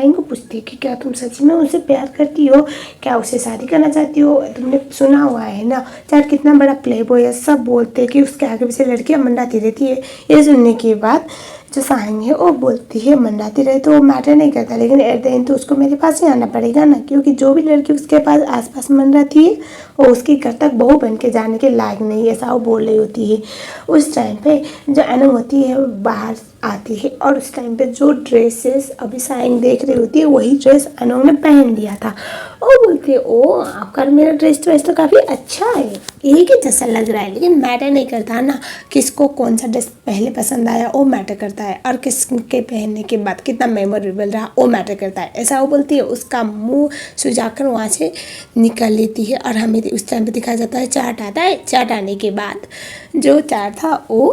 को पूछती है कि क्या तुम सच में उसे प्यार करती हो, क्या उसे शादी करना चाहती हो। तुमने सुना हुआ है ना चार कितना बड़ा प्ले बॉय है, सब बोलते हैं कि उसके आगे पीछे लड़कियां मंडाती रहती है। ये सुनने के बाद जो साइंग है वो बोलती है मंडाती रहे तो वो मैटर नहीं करता, लेकिन एट द एंड तो उसको मेरे पास ही आना पड़ेगा ना, क्योंकि जो भी लड़की उसके पास आसपास मंडाती है वो उसके घर तक बहू बन के जाने के लायक नहीं है, ऐसा वो बोल रही होती है। उस टाइम पे जो अनु होती है बाहर आती है और उस टाइम पे जो ड्रेसेस अभी साइंग देख रही होती है वही ड्रेस अनु ने पहन लिया था। वो बोलती है ओ आपका मेरा ड्रेस तो काफ़ी अच्छा है, एक ही जैसा लग रहा है, लेकिन मैटर नहीं करता ना किसको कौन सा ड्रेस पहले पसंद आया वो मैटर करता है, और किसके पहनने के बाद कितना मेमोरेबल रहा वो मैटर करता है, ऐसा वो बोलती है। उसका मुंह सुझाकर वहाँ से निकल लेती है और हमें उस टाइम पे दिखाया जाता है चार्ट आता है। चार्ट आने के बाद जो चार्ट था वो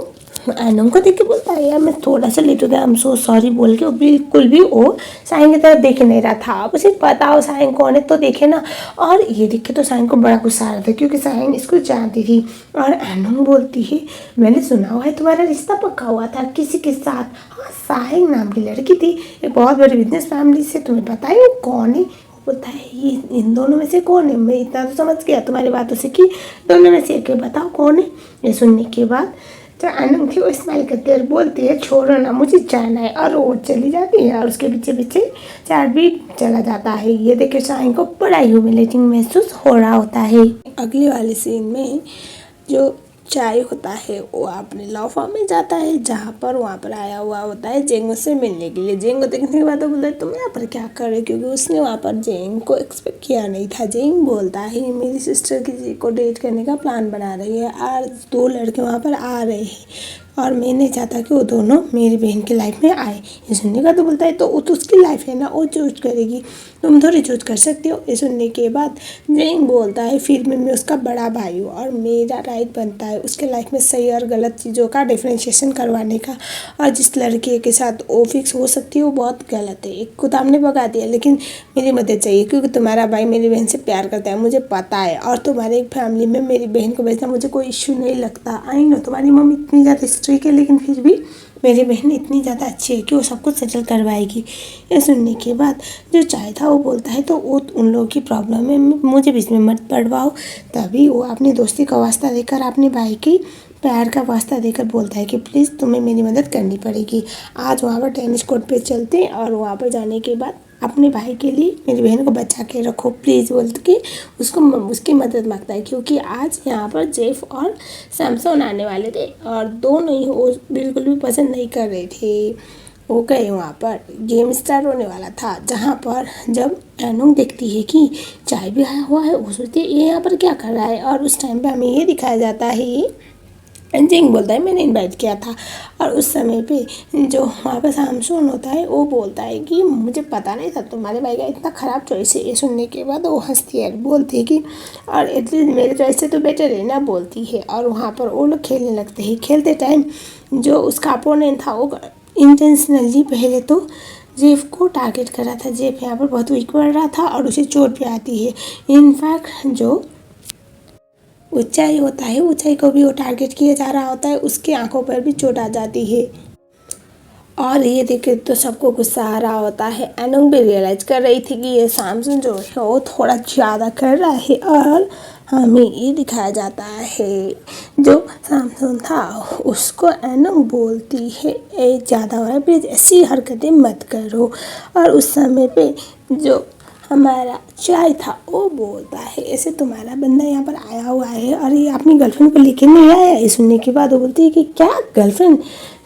अनु को देख के बोलता है यार मैं थोड़ा सा लेट हो गया, आई एम सो सॉरी बोल के वो बिल्कुल भी वो साइंग की तरफ देख नहीं रहा था। अब उसे पता हो साइंग कौन है तो देखे ना, और ये देख के तो साइंग को बड़ा गुस्सा आ रहा था क्योंकि साइंग इसको जानती थी। और अनु बोलती है मैंने सुना हुआ है तुम्हारा रिश्ता पक्का हुआ था किसी के साथ। हाँ साइंग नाम की लड़की थी, एक बहुत बड़ी बिजनेस फैमिली से, तुम्हें पता है वो कौन है। बोलता है ये इन दोनों में से कौन है, मैं इतना तो समझ गया तुम्हारी बातों से कि दोनों में से एक बताओ कौन है। ये सुनने के बाद जो अनु थी वो स्माइल करती है और बोलती है छोड़ो ना मुझे जाना है, और वो चली जाती है और उसके पीछे पीछे चार्ट भी चला जाता है। ये देखे साइन को बड़ा ह्यूमिलेटिंग महसूस हो रहा होता है। अगले वाले सीन में जो चाय होता है वो अपने लॉ फॉर्म में जाता है जहाँ पर वहाँ पर आया हुआ होता है जेंग से मिलने के लिए। जेंग को देखने के बाद वो बोलता है तुम यहाँ पर क्या कर रहे हो, क्योंकि उसने वहाँ पर जेंग को एक्सपेक्ट किया नहीं था। जेंग बोलता है मेरी सिस्टर किसी को डेट करने का प्लान बना रही है और दो लड़के वहाँ पर आ रहे हैं और मैं नहीं चाहता कि वो दोनों मेरी बहन की लाइफ में आए। ये सुनने का तो बोलता है तो वो तो उसकी लाइफ है ना, वो चूज करेगी, तुम थोड़ी चूज कर सकते हो। ये सुनने के बाद जेंग बोलता है फिर मैं उसका बड़ा भाई हूँ और मेरा राइट बनता है उसके लाइफ में सही और गलत चीज़ों का डिफ्रेंशिएशन करवाने का, और जिस लड़के के साथ वो फिक्स हो सकती है वो बहुत गलत है। एक को तो हमने भगा दिया लेकिन मेरी मदद चाहिए क्योंकि तुम्हारा भाई मेरी बहन से प्यार करता है मुझे पता है, और तुम्हारे फैमिली में मेरी बहन को भेजना मुझे कोई इश्यू नहीं लगता। आई नो तुम्हारी मम्मी इतनी ज़्यादा स्ट्रिक्ट है लेकिन फिर भी मेरी बहन इतनी ज़्यादा अच्छी है कि वो सब कुछ सेटल करवाएगी। ये सुनने के बाद जो चाय था वो बोलता है तो वो उन लोगों की प्रॉब्लम है, मुझे बीच में मत पड़वाओ। तभी वो अपनी दोस्ती का वास्ता देकर अपने भाई की प्यार का वास्ता देकर बोलता है कि प्लीज़ तुम्हें मेरी मदद करनी पड़ेगी। आज वहाँ पर टेनिस कोर्ट पे चलते हैं और वहाँ पर जाने के बाद अपने भाई के लिए मेरी बहन को बचा के रखो प्लीज़ बोल के उसको उसकी मदद मांगता है, क्योंकि आज यहाँ पर जेफ और सैमसन आने वाले थे और दोनों ही वो बिल्कुल भी पसंद नहीं कर रहे थे। वो गए वहाँ पर गेम स्टार्ट होने वाला था, जहाँ पर जब अनु देखती है कि चाय भी आया हुआ है वो सोचती है ये यहाँ पर क्या कर रहा है, और उस टाइम पे हमें ये दिखाया जाता है जेंग बोलता है मैंने इनवाइट किया था, और उस समय पे जो वहाँ पर सैमसन होता है वो बोलता है कि मुझे पता नहीं था तुम्हारे भाई का इतना ख़राब चॉइस है। ये सुनने के बाद वो हंसती है बोलती है कि और एटलीस्ट मेरे चॉइस से तो बेटर है ना बोलती है, और वहाँ पर वो लोग खेलने लगते हैं। खेलते टाइम जो उसका अपोनेंट था वो इंटेंशनली पहले तो जेफ को टारगेट कर रहा था। जेफ यहाँ पर बहुत वीक पड़ रहा था और उसे चोट भी आती है। इनफैक्ट जो ऊंचाई होता है ऊंचाई को भी वो टारगेट किया जा रहा होता है, उसकी आंखों पर भी चोट आ जाती है। और ये देखे तो सबको गुस्सा आ रहा होता है। अनु भी रियलाइज कर रही थी कि ये सैमसन जो है वो थोड़ा ज़्यादा कर रहा है, और हमें ये दिखाया जाता है जो सैमसन था उसको अनु बोलती है ए ज़्यादा हो रहा है प्लीज़ ऐसी हरकतें मत करो। और उस समय पे जो हमारा चाय था वो बोलता है ऐसे तुम्हारा बंदा यहाँ पर आया हुआ है और ये अपनी गर्लफ्रेंड को लेके नहीं आया है। सुनने के बाद वो बोलती है कि क्या गर्लफ्रेंड।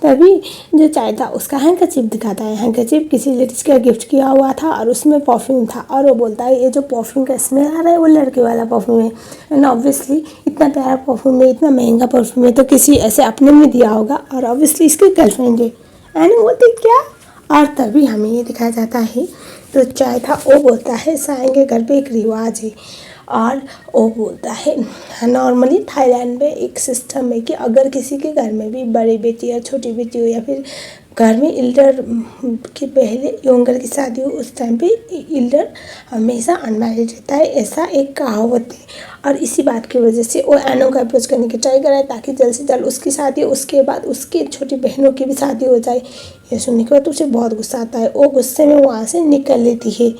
तभी जो चाय था उसका हैंकरचीफ दिखाता है। हैंकरचीफ किसी लेडीज का गिफ्ट किया हुआ था और उसमें परफ्यूम था, और वो बोलता है ये जो परफ्यूम का स्मेल आ रहा है वो लड़के वाला परफ्यूम है, एंड ऑब्वियसली इतना प्यारा परफ्यूम है इतना महंगा परफ्यूम है तो किसी ऐसे अपने में दिया होगा, और ऑब्वियसली इसकी गर्लफ्रेंड है। एंड बोलते क्या, और तभी हमें ये दिखाया जाता है तो चाय था वो बोलता है साइंग के घर पे एक रिवाज है, और वो बोलता है नॉर्मली थाईलैंड में एक सिस्टम है कि अगर किसी के घर में भी बड़ी बेटी या छोटी बेटी हो या फिर घर में इल्डर के पहले योंगर की शादी हो उस टाइम पे इल्डर हमेशा अनमैरिड रहता है, ऐसा एक कहावत है। और इसी बात की वजह से वो एनो को अप्रोच करने की ट्राई कराए ताकि जल्द से जल्द उसकी शादी, उसके बाद उसकी छोटी बहनों की भी शादी हो जाए। ये सुनने के बाद उसे बहुत गुस्सा आता है, वो गुस्से में वहाँ से निकल लेती है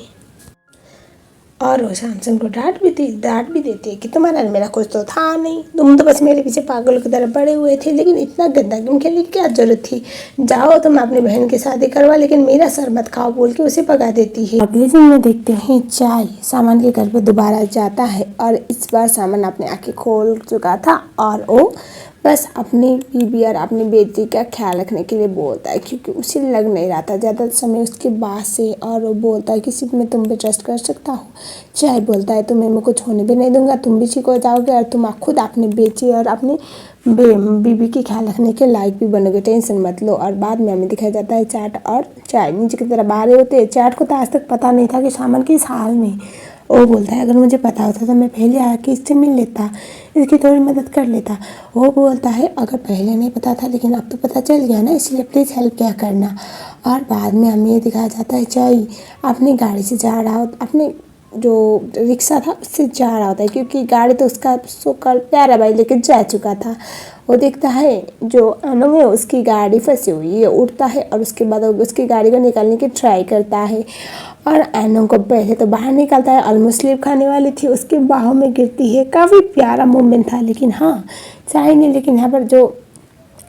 और वो सैमसन को डांट भी देती है कि तुम्हारा मेरा कुछ तो था नहीं, तुम तो बस मेरे पीछे पागलों की तरह पड़े हुए थे, लेकिन इतना गंदा गेम खेलने की क्या जरूरत थी, जाओ तुम अपनी बहन की शादी करवा, लेकिन मेरा सर मत खाओ बोल के उसे भगा देती है। अगले दिन में देखते हैं चाय सामान के घर पर दोबारा जाता है और इस बार सामान अपने आंखें खोल चुका था और वो बस अपनी बीबी और अपनी बेटी का ख्याल रखने के लिए बोलता है, क्योंकि उसे लग नहीं रहा था ज़्यादा समय उसके बाद से। और वो बोलता है कि सिर्फ मैं तुम पे ट्रस्ट कर सकता हूँ। चाय बोलता है तुम्हें मैं कुछ होने भी नहीं दूंगा, तुम भी ठीक हो जाओगे और तुम खुद अपनी बेटी और अपनी बीबी की ख्याल रखने के लायक भी बनोगे, टेंशन मत लो। और बाद में हमें दिखाया जाता है चाट और चाय नीचे की तरफ आ रहे होते हैं। चाट को तो आज तक पता नहीं था कि सामान किस हाल में। वो बोलता है अगर मुझे पता होता तो मैं पहले आके इससे मिल लेता, इसकी थोड़ी मदद कर लेता। वो बोलता है अगर पहले नहीं पता था लेकिन अब तो पता चल गया ना, इसलिए प्लीज़ हेल्प क्या करना। और बाद में हमें ये दिखाया जाता है चाय अपनी गाड़ी से जा रहा हो, अपने जो रिक्शा था उससे जा रहा होता है, क्योंकि गाड़ी तो उसका सोकल प्यारा भाई लेके जा चुका था। वो देखता है जो अनु है उसकी गाड़ी फंसी हुई है, उठता है और उसके बाद उसकी गाड़ी को निकालने की ट्राई करता है और अनु को पहले तो बाहर निकालता है, ऑलमोस्ट स्लिप खाने वाली थी, उसके बाहों में गिरती है। काफ़ी प्यारा मोमेंट था, लेकिन हाँ चाहे नहीं, लेकिन यहाँ पर जो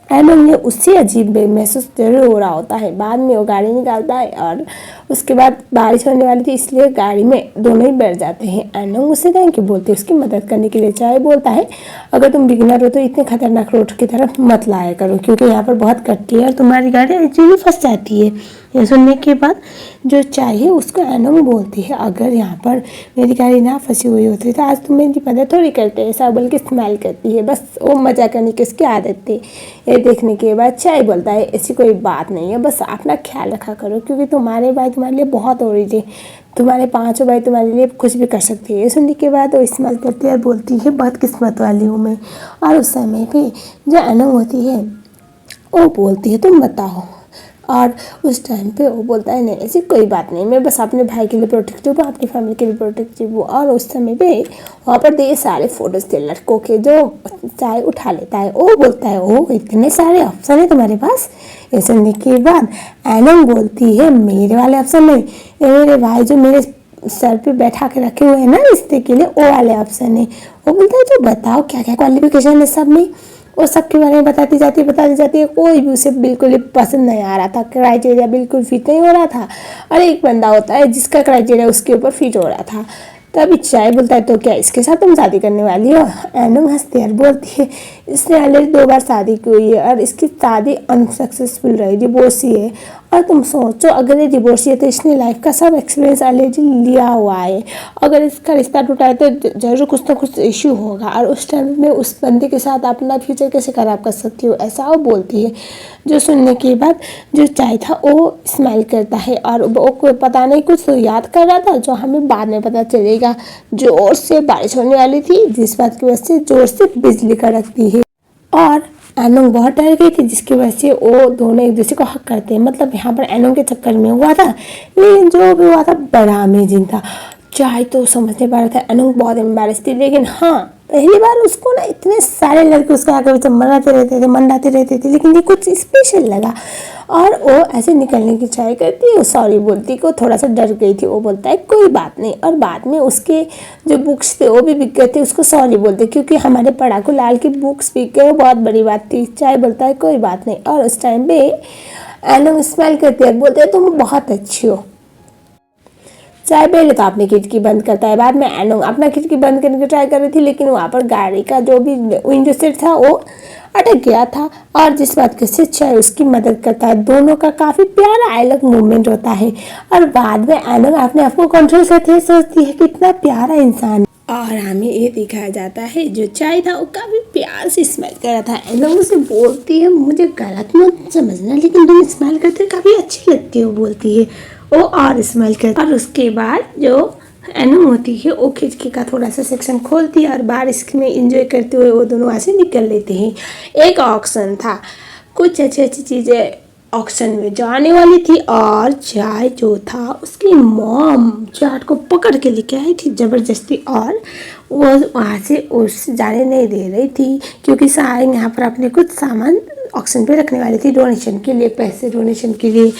एनम ने उससे अजीब महसूस जरूर हो रहा होता है। बाद में वो गाड़ी निकालता है और उसके बाद बारिश होने वाली थी, इसलिए गाड़ी में दोनों ही बैठ जाते हैं। एनम उससे थैंक यू बोलते हैं उसकी मदद करने के लिए। चाहे बोलता है अगर तुम बिगिनर हो तो इतने खतरनाक रोड की तरफ मत लाया करो, क्योंकि यहाँ पर बहुत कटती है और तुम्हारी गाड़ी एक्चुअली फंस जाती है। ये सुनने के बाद जो चाय है उसको एनम बोलती है अगर यहाँ पर मेरी गाड़ी ना फंसी हुई होती तो आज तुम मेरी मदद थोड़ी करते, ऐसा बोल के स्माइल करती है। बस वो मजा करने की उसकी आदत थी। ये देखने के बाद चाय बोलता है ऐसी कोई बात नहीं है, बस अपना ख्याल रखा करो, क्योंकि तुम्हारे भाई तुम्हारे लिए बहुत हो रही थी, तुम्हारे पांचों भाई तुम्हारे लिए कुछ भी कर सकते हैं। ये सुनने के बाद वो इस्तेमाल करती है और बोलती है बहुत किस्मत वाली हूँ मैं। और उस समय पे जो एनम होती है वो बोलती है तुम बताओ, और उस टाइम पे वो बोलता है नहीं ऐसी कोई बात नहीं, मैं बस अपने भाई के लिए प्रोटेक्टिव हूँ, अपनी फैमिली के लिए प्रोटेक्टिव हूँ। और उस समय पे वहाँ पर ढेर सारे फोटोज थे लड़कों के, जो चाय उठा लेता है। वो बोलता है ओ इतने सारे ऑप्शन है तुम्हारे पास। ये सुनने के बाद एनम बोलती है मेरे वाले ऑप्शन नहीं, ये मेरे भाई जो मेरे सर पे बैठा के रखे हुए हैं ना रिश्ते के लिए, वो वाले ऑप्शन है। वो बोलता है तो बताओ क्या क्या क्वालिफिकेशन है सब में। वो सबके बारे में बताती जाती है। कोई भी उसे बिल्कुल ही पसंद नहीं आ रहा था, क्राइटेरिया बिल्कुल फिट नहीं हो रहा था। और एक बंदा होता है जिसका क्राइटेरिया उसके ऊपर फिट हो रहा था। तभी चाय बोलता है तो क्या इसके साथ तुम शादी करने वाली हो। एनम हंसती है और बोलती है इसने ऑलरेडी 2 बार शादी की हुई है और इसकी शादी अनसक्सेसफुल रही, डिवोर्सी है। और तुम सोचो अगर ये डिवोर्सी है तो इसने लाइफ का सब एक्सपीरियंस ऑलरेडी लिया हुआ है, अगर इसका रिश्ता टूटा है तो जरूर कुछ ना कुछ इश्यू होगा, और उस टाइम में उस बंदे के साथ अपना फ्यूचर कैसे खराब कर सकती हो, ऐसा वो बोलती है। जो सुनने के बाद जो चाय था वो स्माइल करता है और वो को पता नहीं कुछ तो याद कर रहा था, जो हमें बाद में पता चलेगा। जोर से बारिश होने वाली थी, जिस बात की वजह से जोर से बिजली कड़कती है और एनोंग बहुत डर गई थी, जिसकी वजह से वो दोनों एक दूसरे को हक करते हैं। मतलब यहाँ पर एनोंग के चक्कर में हुआ था, लेकिन जो भी हुआ था बड़ा अमेजिंग था। चाय तो समझ नहीं पा रहा था, एनोंग बहुत एम्बैरेस थी, लेकिन हाँ पहली बार उसको ना इतने सारे लड़के उसके आगे पीछे मंडाते रहते थे, लेकिन ये कुछ स्पेशल लगा। और वो ऐसे निकलने की ट्राई करती है, सॉरी बोलती को थोड़ा सा डर गई थी। वो बोलता है कोई बात नहीं, और बाद में उसके जो बुक्स थे वो भी बिक गए थे, उसको सॉरी बोलते क्योंकि हमारे पढ़ाकू लाल की बुक्स बिक गए, बहुत बड़ी बात थी। चाय बोलता है कोई बात नहीं, और उस टाइम पे एनोंग स्माइल करती है, बोलते हैं तुम बहुत अच्छी हो। चाय पहले तो अपनी खिड़की बंद करता है, बाद में एनोंग अपना खिड़की बंद करने की ट्राई कर रही थी, लेकिन वहाँ पर गाड़ी का जो भी विंडो सीट था वो अटक गया था, और जिस बात की से चाय उसकी मदद करता है। दोनों का काफ़ी प्यारा अलग मूवमेंट होता है, और बाद में एनोंग अपने आप को कंट्रोल करती है, सोचती है कितना प्यारा इंसान। और हमें ये दिखाया जाता है जो चाय था वो काफ़ी प्यार से स्माइल कर रहा था। एनोंग उसे बोलती है मुझे गलत मत समझना, लेकिन तुम स्माइल करते काफ़ी अच्छी लगती हो, बोलती है वो और स्माइल करती है। और उसके बाद जो एनोंग होती है वो खिड़की का थोड़ा सा सेक्शन खोलती है और बारिश में एंजॉय करते हुए वो दोनों वहाँ से निकल लेते हैं। एक ऑक्शन था, कुछ अच्छी अच्छी चीज़ें ऑक्शन में जाने वाली थी और चाय जो था उसकी मॉम चाट को पकड़ के लेके आई थी ज़बरदस्ती, और वो वहाँ से उससे जाने नहीं दे रही थी क्योंकि साइंग यहाँ पर अपने कुछ सामान ऑक्शन पे रखने वाली थी डोनेशन के लिए, पैसे डोनेशन के लिए।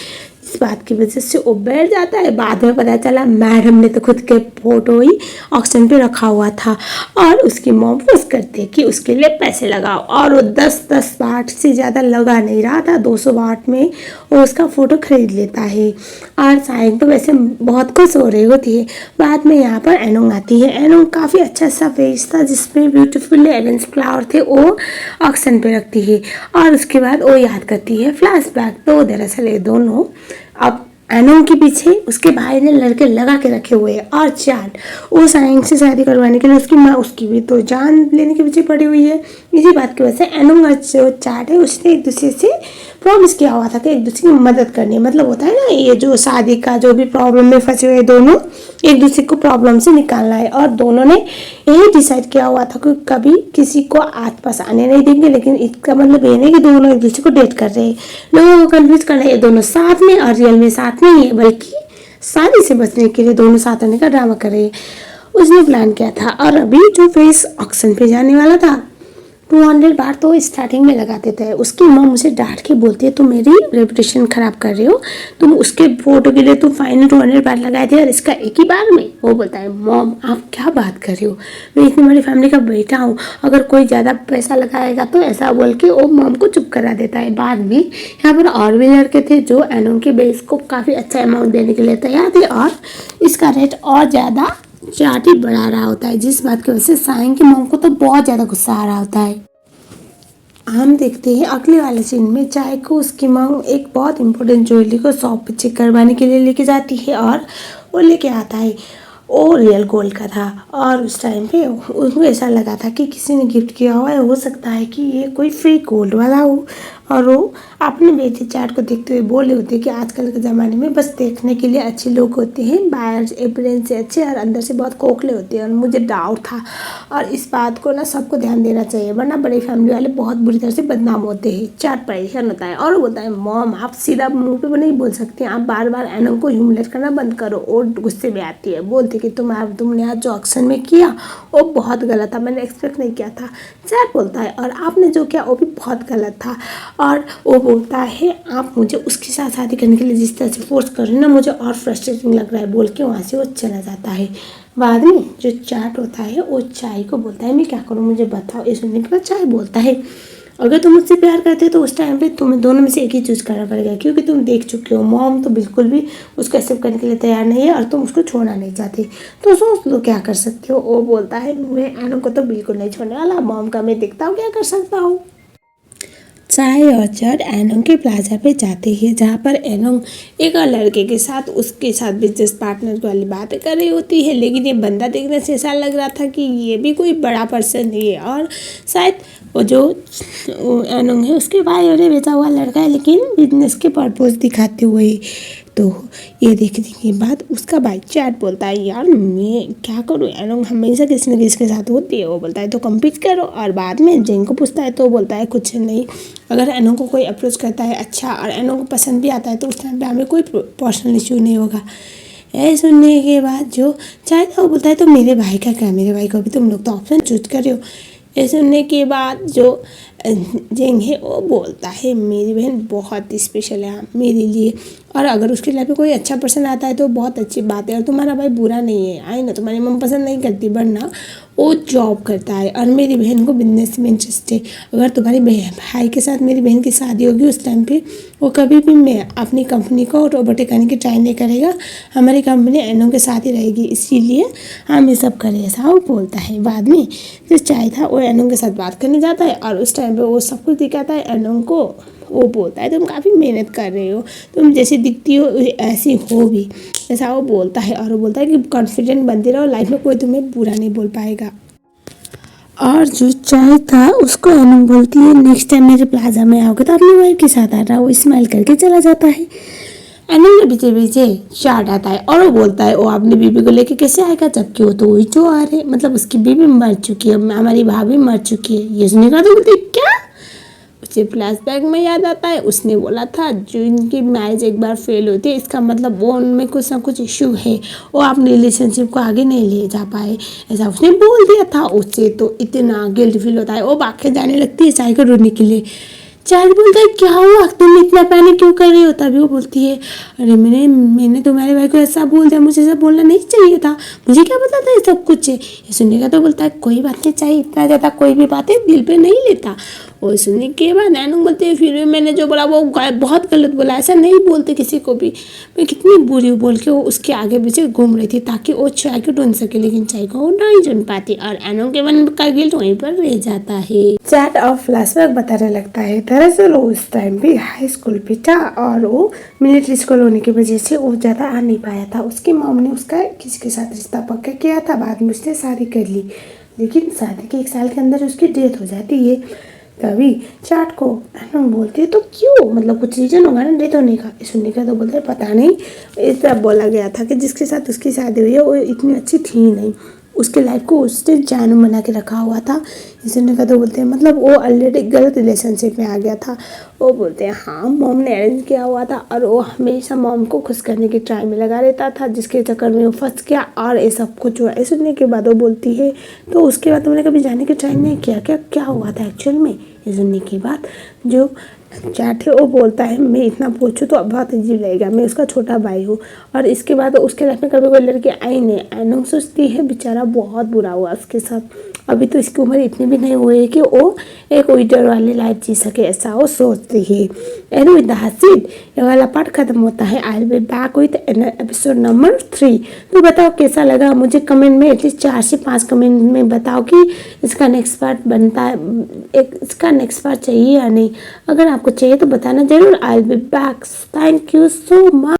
इस बात की वजह से वो बैठ जाता है। बाद में पता चला मैडम ने तो खुद के फोटो ही ऑक्शन पे रखा हुआ था और उसकी मॉम फोर्स करती है कि उसके लिए पैसे लगाओ, और वो 10-10 बाट से ज़्यादा लगा नहीं रहा था, 200 बाट में वो उसका फ़ोटो खरीद लेता है। और साइंग तो वैसे बहुत खुश हो रही होती है। बाद में यहाँ पर एनोंग आती है। एनोंग काफ़ी अच्छा सा फेस था जिसमें ब्यूटीफुल अरेंज फ्लावर थे, वो ऑक्शन पे रखती है और उसके बाद वो याद करती है फ्लैशबैक। तो दरअसल ये दोनों अब एनोंग के पीछे उसके भाई ने लड़के लगा के रखे हुए हैं, और चाट वो साइंग से शादी करवाने के लिए उसकी माँ उसकी भी तो जान लेने के पीछे पड़ी हुई है। इसी बात की वजह से एनोंग और जो चाट है उसने एक दूसरे से प्रॉमिस किया हुआ था कि एक दूसरे की मदद करनी है। मतलब होता है ना, ये जो शादी का जो भी प्रॉब्लम में फंसे हुए दोनों एक दूसरे को प्रॉब्लम से निकालना है, और दोनों ने यही डिसाइड किया हुआ था कि कभी किसी को आस पास आने नहीं देंगे। लेकिन इसका मतलब ये नहीं कि दोनों एक दूसरे को डेट कर रहे हैं, लोगों को कन्फ्यूज करना है। ये दोनों साथ में और रियल में साथ नहीं है, बल्कि शादी से बचने के लिए दोनों साथ आने का ड्रामा कर रहे हैं। उसने प्लान किया था। और अभी जो फेस ऑक्शन पे जाने वाला था 200 बार तो स्टार्टिंग में लगाते थे। उसकी मॉम उसे डांट के बोलती है तुम मेरी रेपुटेशन खराब कर रहे हो, तुम उसके फोटो के लिए तुम फाइनल 200 बार लगाए थे और इसका एक ही बार में। वो बोलता है मॉम आप क्या बात कर रहे हो, मैं इतनी बड़ी फैमिली का बेटा हूँ, अगर कोई ज़्यादा पैसा लगाएगा तो ऐसा बोल के वो मॉम को चुप करा देता है। बाद में यहाँ पर और भी लड़के थे जो एनोंग के बेस को काफ़ी अच्छा अमाउंट देने के लिए तैयार थे, और इसका रेट और ज़्यादा चाट ही बढ़ा रहा होता है, जिस बात की वजह से साइंग की मॉम को तो बहुत ज़्यादा गुस्सा आ रहा होता है। हम देखते हैं अगले वाले सीन में चाय को उसकी माँ एक बहुत इंपॉर्टेंट ज्वेलरी को शॉप पे चेक करवाने के लिए लेके जाती है, और वो लेके आता है। वो रियल गोल्ड का था और उस टाइम पे उसको ऐसा लगा था कि किसी ने गिफ्ट किया हुआ है, हो सकता है कि ये कोई फेक गोल्ड वाला हो। और वो अपने बेटे चाट को देखते हुए बोले होते कि आजकल के ज़माने में बस देखने के लिए अच्छे लोग होते हैं, बाहर अपीयरेंस से अच्छे और अंदर से बहुत खोखले होते हैं। और मुझे डाउट था, और इस बात को ना सबको ध्यान देना चाहिए, वरना बड़ी फैमिली वाले बहुत बुरी तरह से बदनाम होते हैं। चाट परेशान होता है और बोलता है मॉम आप सीधा मुँह पे नहीं बोल सकते, आप बार बार एनोंग को ह्यूमिलेट करना बंद करो। और गुस्से में आती है, बोलती कि तुमने आज जो ऑक्शन में किया वो बहुत गलत था, मैंने एक्सपेक्ट नहीं किया था। चाट बोलता है और आपने जो किया वो भी बहुत गलत था। और वो बोलता है आप मुझे उसके साथ शादी करने के लिए जिस तरह से फोर्स कर रहे हो ना, मुझे और फ्रस्ट्रेटिंग लग रहा है, बोल के वहाँ से वो चला जाता है। बाद में जो चाट होता है वो चाय को बोलता है मैं क्या करूँ मुझे बताओ। ये सुनने के बाद चाय बोलता है अगर तुम मुझसे प्यार करते हो तो उस टाइम पे तुम्हें दोनों में से एक ही चूज करना पड़ेगा, क्योंकि तुम देख चुके हो मॉम तो बिल्कुल भी उसको एक्सेप्ट करने के लिए तैयार नहीं है और तुम उसको छोड़ना नहीं चाहते, तो सोच लो क्या कर सकते हो। वो बोलता है मैं एनोंग को तो बिल्कुल नहीं छोड़ने वाला, मॉम का मैं देखता हूँ क्या कर सकता हूँ। चाय और चाट एनोंग के प्लाजा पे जाते हैं, जहाँ पर एनोंग एक और लड़के के साथ उसके साथ बिजनेस पार्टनर वाली बातें कर रही होती है। लेकिन ये बंदा देखने से ऐसा लग रहा था कि ये भी कोई बड़ा पर्सन नहीं है, और शायद वो जो एनोंग है उसके भाई ने बेचा हुआ लड़का है, लेकिन बिजनेस के पर्पज दिखाते हुए। तो ये देखने के बाद उसका भाई चैट बोलता है यार मैं क्या करूँ, एनोंग हमेशा किसी न किसी के साथ होती है। वो बोलता है तो कम्पीट करो। और बाद में जेंग को पूछता है तो बोलता है कुछ नहीं, अगर एनोंग को कोई अप्रोच करता है अच्छा और एनोंग को पसंद भी आता है तो उस टाइम पे हमें कोई पर्सनल इशू नहीं होगा। ये सुनने के बाद जो चाहे था वो बोलता है तो मेरे भाई का क्या, मेरे भाई को भी तुम लोग तो ऑप्शन चूज कर रहे हो। ये सुनने के बाद जो जेंग है वो बोलता है मेरी बहन बहुत स्पेशल है मेरे लिए, और अगर उसके लाइफ में कोई अच्छा पर्सन आता है तो बहुत अच्छी बात है, और तुम्हारा भाई बुरा नहीं है। आई ना तुम्हारी मम्मी पसंद नहीं करती, वरना वो जॉब करता है और मेरी बहन को बिजनेस में इंटरेस्ट है। अगर तुम्हारी भाई के साथ मेरी बहन की शादी होगी उस टाइम पे वो कभी भी मैं अपनी कंपनी को रोबोटिक करने की ट्राई नहीं करेगा, हमारी कंपनी एनोंग के साथ ही रहेगी, इसीलिए हम ये सब करें, ऐसा वो बोलता है। बाद में जो चाय था वो एनोंग के साथ बात करने जाता है और उस टाइम पे वो सब कुछ दिखाता है एनोंग को। वो बोलता है तुम काफ़ी मेहनत कर रहे हो, तुम जैसी दिखती हो ऐसी हो भी, ऐसा वो बोलता है। और वो बोलता है कि कॉन्फिडेंट बनते रहो, लाइफ में कोई तुम्हें बुरा नहीं बोल पाएगा। और जो चाय था उसको एनोंग बोलती है नेक्स्ट टाइम मेरे प्लाजा में आओगे तो अपनी वाइफ के साथ आना। वो स्माइल करके चला जाता है। एनोंग के पीछे पीछे चाट आता है और वो बोलता है वो अपनी बीबी को लेके कैसे आएगा, जबकि वो तो वही जो आ रहे, मतलब उसकी बीबी मर चुकी है, हमारी भाभी मर चुकी है। ये सुनने का तो बोलती क्या, जो फ्लैशबैक में याद आता है, उसने बोला था जो इनकी मैरिज एक बार फेल होती है इसका मतलब वो उनमें कुछ ना कुछ इशू है, वो अपने रिलेशनशिप को आगे नहीं ले जा पाए, ऐसा उसने बोल दिया था। उससे तो इतना गिल्ट फील होता है, वो भाग जाने लगती है चाय को ढूंढने के लिए। चाय बोलता है क्या हुआ, तुम इतना पैनिक क्यों कर रही हो? तभी वो बोलती है अरे मैंने तुम्हारे भाई को ऐसा बोल दिया, मुझे ऐसा बोलना नहीं चाहिए था, मुझे क्या पता था ये सब कुछ है। ये सुनने का तो बोलता है कोई बात नहीं, चाहिए इतना ज़्यादा कोई भी बातें दिल पे नहीं लेता। और सुनने के बाद एनंग बोलते हैं फिर भी मैंने जो बोला वो बहुत गलत बोला, ऐसा नहीं बोलते किसी को भी, मैं कितनी बुरी हूँ बोल के वो उसके आगे पीछे घूम रही थी ताकि वो चाय को ढूंढ सके, लेकिन चाय को वो नहीं ढूंढ पाती और एनंग के मन का गिल्ट वहीं पर रह जाता है। चैट और फ्लैशबैक बताने लगता है दरअसल वो उस टाइम भी हाई स्कूल पे था और वो मिलिट्री स्कूल होने की वजह से वो ज़्यादा आ नहीं पाया था। उसकी मॉम ने उसका किसी के साथ रिश्ता पक्का किया था, बाद में उसने शादी कर ली, लेकिन शादी के 1 साल के अंदर उसकी डेथ हो जाती है। तभी चाट को एनंग बोलती है तो क्यों, मतलब कुछ रीजन होगा ना डेथ होने का। सुनने का तो बोलते हैं पता नहीं, इस तरह बोला गया था कि जिसके साथ उसकी शादी हुई है वो इतनी अच्छी थी नहीं, उसके लाइफ को उसने जानू बना के रखा हुआ था। सुनने का तो बोलते हैं मतलब वो ऑलरेडी गलत रिलेशनशिप में आ गया था। वो बोलते हैं हाँ मॉम ने अरेंज किया हुआ था और वो हमेशा मॉम को खुश करने की ट्राई में लगा रहता था, जिसके चक्कर में वो फंस गया और ये सब कुछ हुआ। सुनने के बाद वो बोलती है तो उसके बाद तुमने कभी जाने की ट्राई नहीं किया क्या हुआ था एक्चुअल में। ये सुनने के बाद जो चैट है वो बोलता है मैं इतना पूछूँ तो अब बहुत अजीब लगेगा, मैं उसका छोटा भाई हूँ और इसके बाद उसके लाइफ में कभी कोई लड़की आई नहीं। एनंग सोचती है बेचारा बहुत बुरा हुआ उसके साथ, अभी तो इसकी उम्र इतनी भी नहीं हुई है कि वो एक विडर वाली लाइफ जी सके, ऐसा वो सोचती है। एंड विद दैट ये वाला पार्ट खत्म होता है। I will be back with episode number 3। तो बताओ कैसा लगा, मुझे कमेंट में एटलीस्ट 4 से 5 कमेंट में बताओ कि इसका नेक्स्ट पार्ट बनता है, इसका नेक्स्ट पार्ट चाहिए या नहीं। अगर आपको चाहिए तो बताना जरूर। I will be back, thank you so much.